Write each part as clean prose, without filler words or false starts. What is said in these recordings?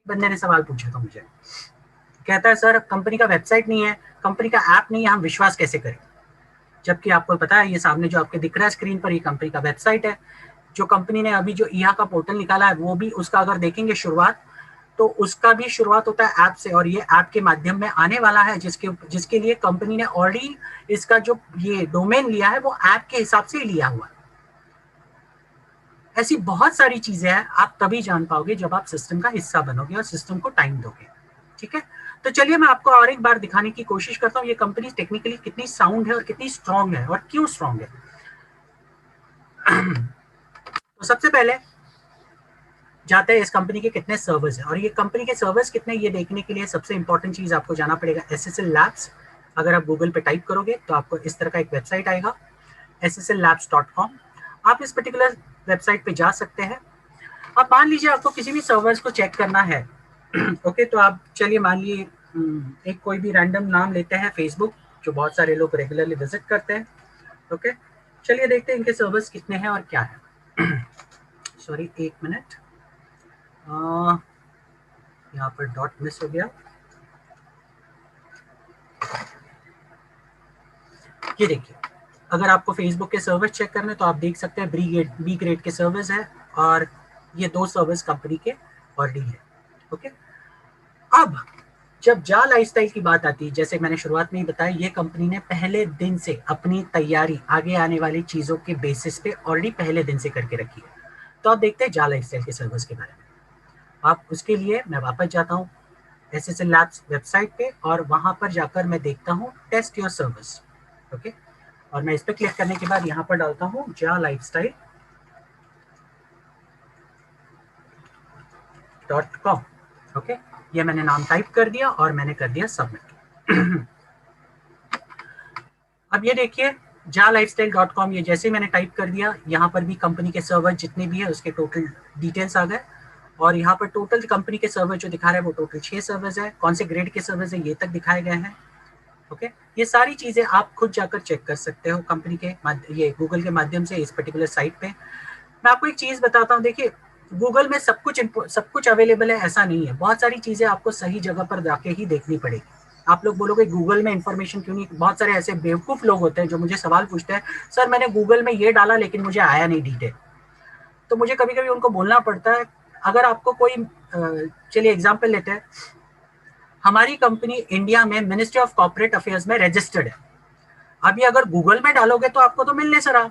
बंदे ने सवाल पूछा था मुझे, कहता है सर कंपनी का वेबसाइट नहीं है, कंपनी का ऐप नहीं है, हम विश्वास कैसे करें? जबकि आपको पता है ये सामने जो आपके दिख रहा है स्क्रीन पर, ये कंपनी का वेबसाइट है। जो कंपनी ने अभी जो ईहा का पोर्टल निकाला है वो भी उसका अगर देखेंगे शुरुआत, तो उसका भी शुरुआत होता है ऐप से, और ये ऐप के माध्यम में आने वाला है, जिसके लिए कंपनी ने ऑलरेडी इसका जो ये डोमेन लिया है वो ऐप के हिसाब से ही लिया हुआ है। ऐसी बहुत सारी चीजें हैं, आप तभी जान पाओगे जब आप सिस्टम का हिस्सा बनोगे और सिस्टम को टाइम दोगे। ठीक है, तो चलिए मैं आपको और एक बार दिखाने की कोशिश करता हूँ ये कंपनी टेक्निकली कितनी साउंड है और कितनी स्ट्रांग है और क्यों स्ट्रांग है। तो सबसे पहले जाते हैं इस कंपनी के कितने सर्वर्स हैं, और ये कंपनी के सर्वर्स कितने ये देखने के लिए सबसे इंपॉर्टेंट चीज आपको जाना पड़ेगा SSL Labs। अगर आप गूगल पे टाइप करोगे तो आपको इस तरह का एक वेबसाइट आएगा SSLLabs.com। आप इस पर्टिकुलर वेबसाइट पे जा सकते हैं। अब मान लीजिए आपको किसी भी सर्वर्स को चेक करना है ओके, तो आप चलिए मान लीजिए एक कोई भी रैंडम नाम लेते हैं, फेसबुक, जो बहुत सारे लोग रेगुलरली विजिट करते हैं। ओके, चलिए देखते हैं इनके सर्वर्स कितने हैं और क्या है। सॉरी, एक मिनट, यहाँ पर डॉट मिस हो गया। ये देखिए, अगर आपको फेसबुक के सर्वर्स चेक करने तो आप देख सकते हैं बी ग्रेड के सर्वर्स है, और ये 2 सर्वर्स कंपनी के ऑलरेडी है। ओके, अब जब जा लाइफस्टाइल की बात आती है, जैसे मैंने शुरुआत में ही बताया, ये कंपनी ने पहले दिन से अपनी तैयारी आगे आने वाली चीजों के बेसिस पे ऑलरेडी पहले दिन से करके रखी है। तो आप देखते हैं जा लाइफस्टाइल के सर्वर्स के बारे में। आप उसके लिए मैं वापस जाता हूँ SSL Labs वेबसाइट पे, और वहां पर जाकर मैं देखता हूँ टेस्ट योर सर्विस। ओके, और मैं इस पर क्लिक करने के बाद यहाँ पर डालता हूँ ja-lifestyle.com। ओके, ये मैंने नाम टाइप कर दिया और मैंने कर दिया सबमिट। अब ये देखिए ja-lifestyle.com, ये जैसे मैंने टाइप कर दिया, यहाँ पर भी कंपनी के सर्वर जितने भी है उसके टोटल डिटेल्स आ गए, और यहाँ पर टोटल कंपनी के सर्वर जो दिखा रहा है वो टोटल 6 सर्वर्स है। कौन से ग्रेड के सर्वर्स है ये तक दिखाए गए हैं। ओके, ये सारी चीजें आप खुद जाकर चेक कर सकते हो कंपनी के ये गूगल के माध्यम से इस पर्टिकुलर साइट पे। मैं आपको एक चीज बताता हूँ, देखिए गूगल में सब कुछ अवेलेबल है ऐसा नहीं है, बहुत सारी चीजें आपको सही जगह पर जाके ही देखनी पड़ेगी। आप लोग बोलोगे गूगल में इंफॉर्मेशन क्यों नहीं, बहुत सारे ऐसे बेवकूफ लोग होते हैं जो मुझे सवाल पूछते हैं, सर मैंने गूगल में ये डाला लेकिन मुझे आया नहीं डिटेल। तो मुझे कभी कभी उनको बोलना पड़ता है, अगर आपको कोई चलिए एग्जाम्पल लेते हैं, हमारी कंपनी इंडिया में मिनिस्ट्री ऑफ कॉर्पोरेट अफेयर्स में रजिस्टर्ड है। अभी अगर गूगल में डालोगे तो आपको तो मिलने से रहा,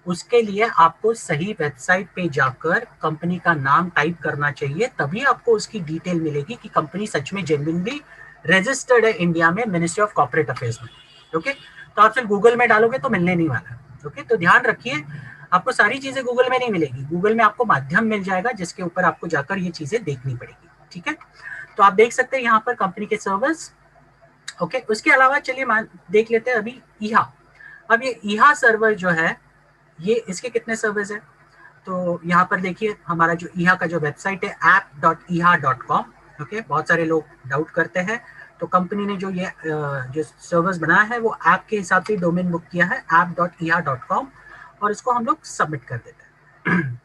उसके लिए आपको सही वेबसाइट पे जाकर कंपनी का नाम टाइप करना चाहिए, तभी आपको उसकी डिटेल मिलेगी कि कंपनी सच में जेन्युइनली रजिस्टर्ड है इंडिया में मिनिस्ट्री ऑफ कॉर्पोरेट अफेयर्स में। ओके, तो आप सिर्फ गूगल में डालोगे तो मिलने नहीं वाला। ओके, तो ध्यान रखिए, आपको सारी चीजें गूगल में नहीं मिलेगी, गूगल में आपको माध्यम मिल जाएगा जिसके ऊपर आपको जाकर ये चीजें देखनी पड़ेगी। ठीक है, तो आप देख सकते हैं यहाँ पर कंपनी के सर्वर्स। ओके, उसके अलावा चलिए देख लेते हैं अभी ईहा। अब ये ईहा सर्वर जो है, ये इसके कितने सर्वर्स है, तो यहाँ पर देखिए हमारा जो ईहा का जो वेबसाइट है app.eha.com। ओके, बहुत सारे लोग डाउट करते हैं, तो कंपनी ने जो ये जो सर्वर्स बनाया है वो ऐप के हिसाब से डोमेन बुक किया है app.eha.com, और इसको हम लोग सबमिट कर देते हैं।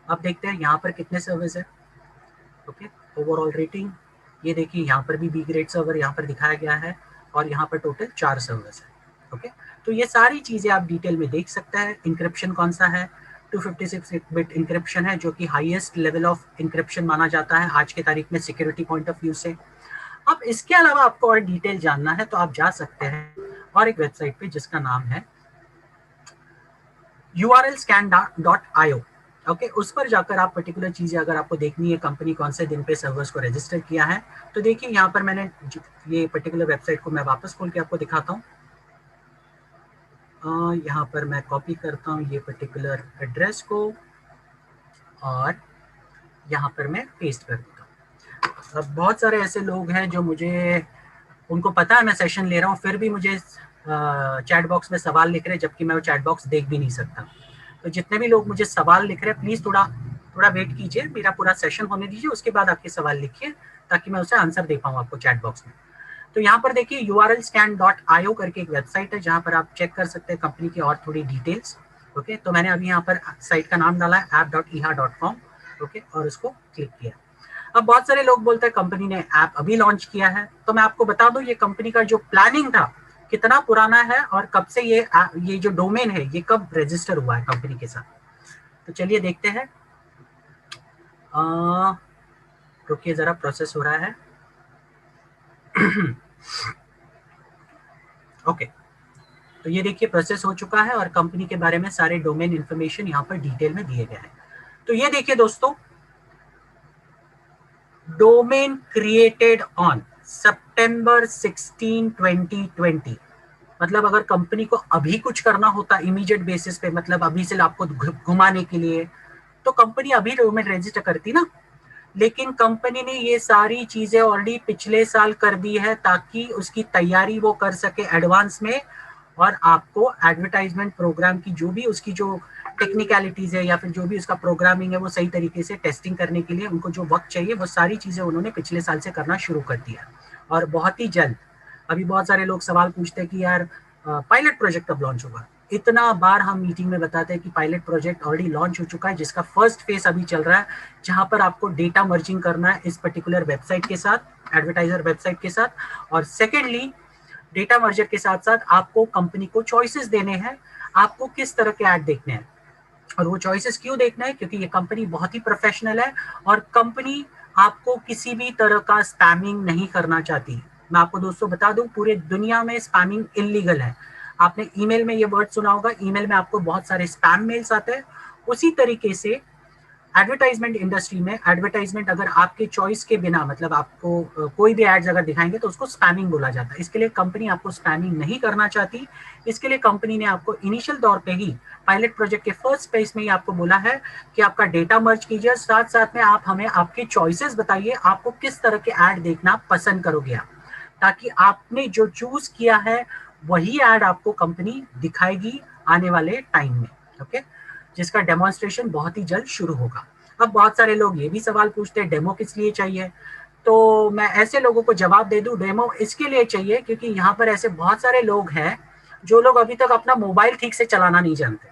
अब देखते हैं यहाँ पर कितने सर्वर्स है। ओके, ओवरऑल रेटिंग, ये देखिए यहाँ पर भी बी ग्रेड सर्वर यहाँ पर दिखाया गया है, और यहाँ पर टोटल 4 सर्वर्स है। ओके, तो ये सारी चीजें आप डिटेल में देख सकते हैं। इंक्रिप्शन कौन सा है, 256 बिट इंक्रिप्शन है, जो कि हाईएस्ट लेवल ऑफ इंक्रिप्शन माना जाता है आज के तारीख में सिक्योरिटी पॉइंट ऑफ व्यू से। अब इसके अलावा आपको और डिटेल जानना है तो आप जा सकते हैं और एक वेबसाइट पे जिसका नाम है urlscan.io। ओके, उस पर जाकर आप पर्टिकुलर चीजें अगर आपको देखनी है, कंपनी कौन से दिन पे सर्वर्स को रजिस्टर किया है, तो देखिए यहाँ पर मैंने ये पर्टिकुलर वेबसाइट को मैं वापस खोल के आपको दिखाता हूँ। यहाँ पर मैं कॉपी करता हूँ ये पर्टिकुलर एड्रेस को, और यहाँ पर मैं पेस्ट कर देता हूँ। अब बहुत सारे ऐसे लोग हैं जो उनको पता है मैं सेशन ले रहा हूँ, फिर भी मुझे चैट बॉक्स में सवाल लिख रहे हैं, जबकि मैं वो चैट बॉक्स देख भी नहीं सकता। तो जितने भी लोग मुझे सवाल लिख रहे हैं, प्लीज थोड़ा वेट कीजिए, मेरा पूरा सेशन होने दीजिए, उसके बाद आपके सवाल लिखिए ताकि मैं उसे आंसर दे पाऊँ आपको चैट बॉक्स में। तो यहाँ पर देखिए urlscan.io करके एक वेबसाइट है जहाँ पर आप चेक कर सकते हैं कंपनी की और थोड़ी डिटेल्स। ओके, तो मैंने अभी यहाँ पर साइट का नाम डाला है app.eha.com। ओके, और उसको क्लिक किया। अब बहुत सारे लोग बोलते हैं कंपनी ने ऐप अभी लॉन्च किया है, तो मैं आपको बता दूं ये कंपनी का जो प्लानिंग था कितना पुराना है और कब से ये जो डोमेन है ये कब रजिस्टर हुआ है कंपनी के साथ। तो चलिए देखते हैं। रुकिए जरा, प्रोसेस हो रहा है। ओके, तो ये देखिए प्रोसेस हो चुका है और कंपनी के बारे में सारे डोमेन इंफॉर्मेशन यहाँ पर डिटेल में दिए गए हैं। तो ये देखिए दोस्तों, डोमेन क्रिएटेड ऑन सितंबर 16 2020। मतलब अगर कंपनी को अभी कुछ करना होता इमीडिएट बेसिस पे, मतलब अभी से आपको घुमाने के लिए, तो कंपनी अभी डोमेन रजिस्टर करती ना। लेकिन कंपनी ने ये सारी चीजें ऑलरेडी पिछले साल कर दी है ताकि उसकी तैयारी वो कर सके एडवांस में, और आपको एडवर्टाइजमेंट प्रोग्राम की जो भी उसकी जो टेक्निकलिटीज है या फिर जो भी उसका प्रोग्रामिंग है वो सही तरीके से टेस्टिंग करने के लिए उनको जो वक्त चाहिए वो सारी चीजें उन्होंने पिछले साल से करना शुरू कर दिया। और बहुत ही जल्द, अभी बहुत सारे लोग सवाल पूछते हैं कि यार पायलट प्रोजेक्ट कब लॉन्च होगा। इतना बार हम मीटिंग में बताते हैं कि पायलट प्रोजेक्ट ऑलरेडी लॉन्च हो चुका है, जिसका फर्स्ट फेज अभी चल रहा है, जहां पर आपको डेटा मर्जिंग करना है इस पर्टिकुलर वेबसाइट के साथ, एडवर्टाइजर वेबसाइट के साथ। और सेकेंडली, डेटा मर्जर के साथ साथ आपको कंपनी को चॉइसेस देने हैं, आपको किस तरह के ऐड देखने हैं। और वो चॉइसेस क्यों देखना है, क्योंकि ये कंपनी बहुत ही प्रोफेशनल है और कंपनी आपको किसी भी तरह का स्पैमिंग नहीं करना चाहती। मैं आपको दोस्तों बता दूं, पूरे दुनिया में स्पैमिंग इलीगल है। आपने ईमेल में ये वर्ड सुना होगा, ईमेल में आपको बहुत सारे स्पैम मेल्स आते हैं। उसी तरीके से एडवर्टाइजमेंट इंडस्ट्री में एडवर्टाइजमेंट अगर आपके चॉइस के बिना, मतलब आपको कोई भी एड्स अगर दिखाएंगे तो उसको स्पैमिंग बोला जाता है। इसके लिए कंपनी आपको स्पैमिंग नहीं करना चाहती। इसके लिए कंपनी ने आपको इनिशियल तौर पे ही पायलट प्रोजेक्ट के फर्स्ट फेज में ही आपको बोला है कि आपका डेटा मर्ज कीजिए, साथ साथ में आप हमें आपके चॉइसेस बताइए, आपको किस तरह के ऐड देखना पसंद करोगे आप, ताकि आपने जो चूज किया है वही ऐड आपको कंपनी दिखाएगी आने वाले टाइम में। ओके, जिसका डेमोन्स्ट्रेशन बहुत ही जल्द शुरू होगा। अब बहुत सारे लोग ये भी सवाल पूछते हैं डेमो किस लिए चाहिए, तो मैं ऐसे लोगों को जवाब दे दूं, डेमो इसके लिए चाहिए क्योंकि यहाँ पर ऐसे बहुत सारे लोग हैं जो लोग अभी तक अपना मोबाइल ठीक से चलाना नहीं जानते।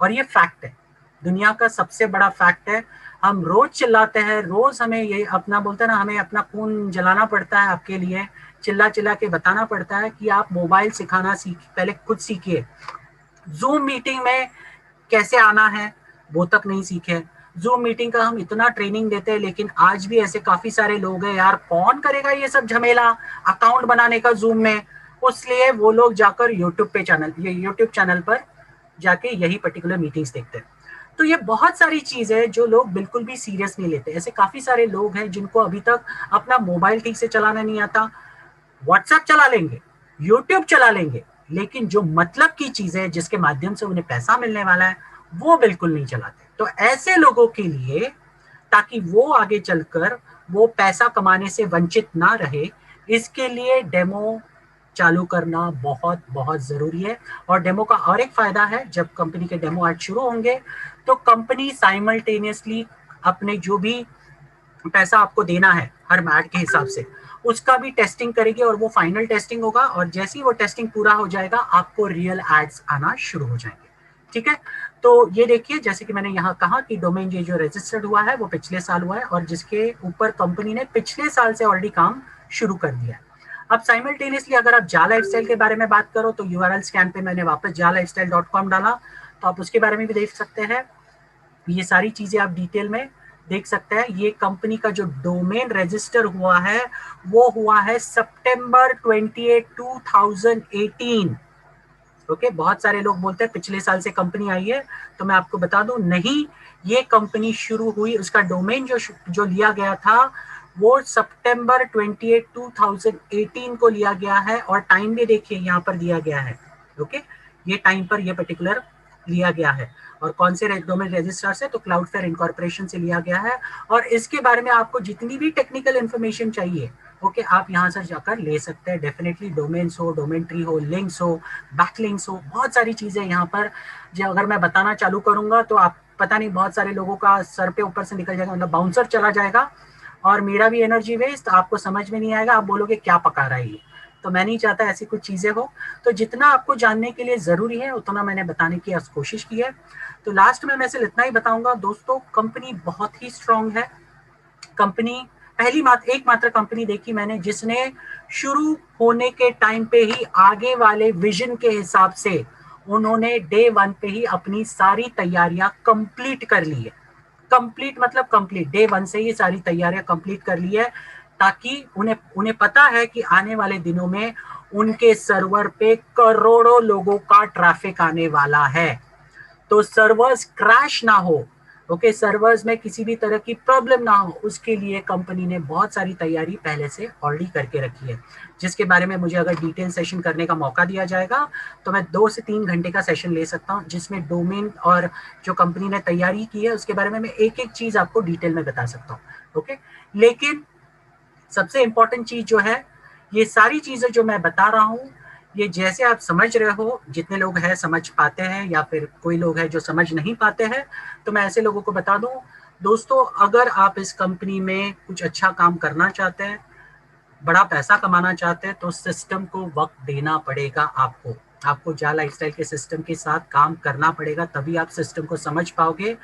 और ये फैक्ट है, दुनिया का सबसे बड़ा फैक्ट है। हम रोज चिल्लाते हैं, रोज हमें ये अपना बोलते हैं ना, हमें अपना खून जलाना पड़ता है आपके लिए, चिल्ला चिल्ला के बताना पड़ता है कि आप मोबाइल सिखाना पहले खुद सीखिए। जूम मीटिंग में कैसे आना है वो तक नहीं सीखे। जूम मीटिंग का हम इतना ट्रेनिंग देते हैं, लेकिन आज भी ऐसे काफी सारे लोग हैं, यार कौन करेगा ये सब झमेला अकाउंट बनाने का जूम में। उसलिए वो लोग जाकर यूट्यूब चैनल पर जाके यही पर्टिकुलर मीटिंग्स देखते हैं। तो ये बहुत सारी चीज है जो लोग बिल्कुल भी सीरियस नहीं लेते। ऐसे काफी सारे लोग हैं जिनको अभी तक अपना मोबाइल ठीक से चलाना नहीं आता। व्हाट्सएप चला लेंगे, यूट्यूब चला लेंगे, लेकिन जो मतलब की चीज है जिसके माध्यम से उन्हें पैसा मिलने वाला है वो बिल्कुल नहीं चलाते। तो ऐसे लोगों के लिए, ताकि वो आगे चलकर वो पैसा कमाने से वंचित ना रहे, इसके लिए डेमो चालू करना बहुत बहुत जरूरी है। और डेमो का और एक फायदा है, जब कंपनी के डेमो आज शुरू होंगे तो कंपनी साइमल्टेनियसली अपने जो भी पैसा आपको देना है हर मैट के हिसाब से उसका भी टेस्टिंग करेगी, और वो फाइनल टेस्टिंग होगा, और जैसे ही वो टेस्टिंग पूरा हो जाएगा आपको रियल एड्स आना शुरू हो जाएंगे। ठीक है, तो ये देखिए जैसे कि मैंने यहाँ कहा कि डोमेन ये जो रजिस्टर्ड हुआ है वो पिछले साल हुआ है, और जिसके ऊपर कंपनी ने पिछले साल से ऑलरेडी काम शुरू कर दिया है। अब साइमल्टेनियसली अगर आप जा लाइफस्टाइल के बारे में बात करो तो यूआरएल स्कैन पे मैंने वापस jalifestyle.com डाला, तो आप उसके बारे में भी देख सकते हैं। ये सारी चीजें आप डिटेल में देख सकते हैं। ये कंपनी का जो डोमेन रजिस्टर हुआ है वो हुआ है सितंबर 28 2018। ओके, बहुत सारे लोग बोलते हैं पिछले साल से कंपनी आई है, तो मैं आपको बता दूं नहीं, ये कंपनी शुरू हुई, उसका डोमेन जो लिया गया था वो सितंबर 28 2018 को लिया गया है, और टाइम भी देखिए यहाँ पर दिया गया है। ओके, ये टाइम पर ये पर्टिकुलर लिया गया है। और कौन से डोमेन रजिस्ट्रार से, तो क्लाउडफ्लेयर इनकॉर्पोरेशन से लिया गया है। और इसके बारे में आपको जितनी भी टेक्निकल इंफॉर्मेशन चाहिए, ओके, आप यहाँ से जाकर ले सकते हैं। डेफिनेटली डोमेन्स हो, डोमेन ट्री हो, लिंक्स हो, बैकलिंक्स हो, बहुत सारी चीजें यहाँ पर जो अगर मैं बताना चालू करूंगा तो आप पता नहीं बहुत सारे लोगों का सर पे ऊपर से निकल जाएगा, मतलब बाउंसर चला जाएगा, और मेरा भी एनर्जी वेस्ट, आपको समझ में नहीं आएगा, आप बोलोगे क्या पका रहा है ये। तो मैं नहीं चाहता ऐसी कुछ चीजें हो। तो जितना आपको जानने के लिए जरूरी है उतना मैंने बताने की कोशिश की है। तो लास्ट में मैं सिर्फ इतना ही बताऊंगा दोस्तों, कंपनी बहुत ही स्ट्रांग है, कंपनी एकमात्र कंपनी देखी मैंने जिसने शुरू होने के टाइम पे ही आगे वाले विजन के हिसाब से उन्होंने डे 1 पे ही अपनी सारी तैयारियां कंप्लीट कर ली है। कंप्लीट मतलब कंप्लीट, डे 1 से ही सारी तैयारियां कंप्लीट कर ली है, ताकि उन्हें उन्हें पता है कि आने वाले दिनों में उनके सर्वर पे करोड़ों लोगों का ट्रैफिक आने वाला है, तो सर्वर्स क्रैश ना हो, ओके, सर्वर्स में किसी भी तरह की प्रॉब्लम ना हो, उसके लिए कंपनी ने बहुत सारी तैयारी पहले से ऑलरेडी करके रखी है, जिसके बारे में मुझे अगर डिटेल सेशन करने का मौका दिया जाएगा तो मैं 2 से 3 घंटे का सेशन ले सकता हूं, जिसमें डोमेन और जो कंपनी ने तैयारी की है उसके बारे में मैं एक एक चीज आपको डिटेल में बता सकता हूँ। ओके, लेकिन सबसे इंपॉर्टेंट चीज जो है, ये सारी चीजें जो मैं बता रहा हूँ, ये जैसे आप समझ रहे हो, जितने लोग हैं समझ पाते हैं या फिर कोई लोग हैं जो समझ नहीं पाते हैं, तो मैं ऐसे लोगों को बता दूं, दोस्तों अगर आप इस कंपनी में कुछ अच्छा काम करना चाहते हैं, बड़ा पैसा कमाना चाहते हैं, तो सिस्टम को वक्त देना पड़ेगा। आपको जा लाइफस्टाइल के सिस्टम के साथ काम करना पड़ेगा, तभी आप सिस्टम को समझ पाओगे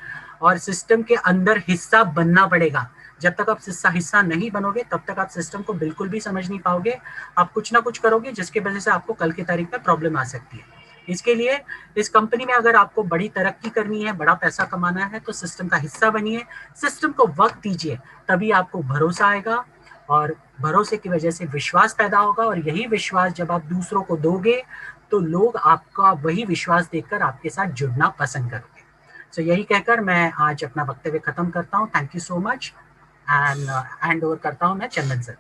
और सिस्टम के अंदर हिस्सा बनना पड़ेगा। जब तक आप हिस्सा नहीं बनोगे तब तक आप सिस्टम को बिल्कुल भी समझ नहीं पाओगे। आप कुछ ना कुछ करोगे जिसकी वजह से आपको कल की तारीख में प्रॉब्लम आ सकती है। इसके लिए इस कंपनी में अगर आपको बड़ी तरक्की करनी है, बड़ा पैसा कमाना है, तो सिस्टम का हिस्सा बनिए, सिस्टम को वक्त दीजिए, तभी आपको भरोसा आएगा और भरोसे की वजह से विश्वास पैदा होगा, और यही विश्वास जब आप दूसरों को दोगे तो लोग आपका वही विश्वास देखकर आपके साथ जुड़ना पसंद करोगे। सो यही कहकर मैं आज अपना वक्तव्य खत्म करता हूँ। Thank you so much, and hand over करता हूँ मैं चंदन सर।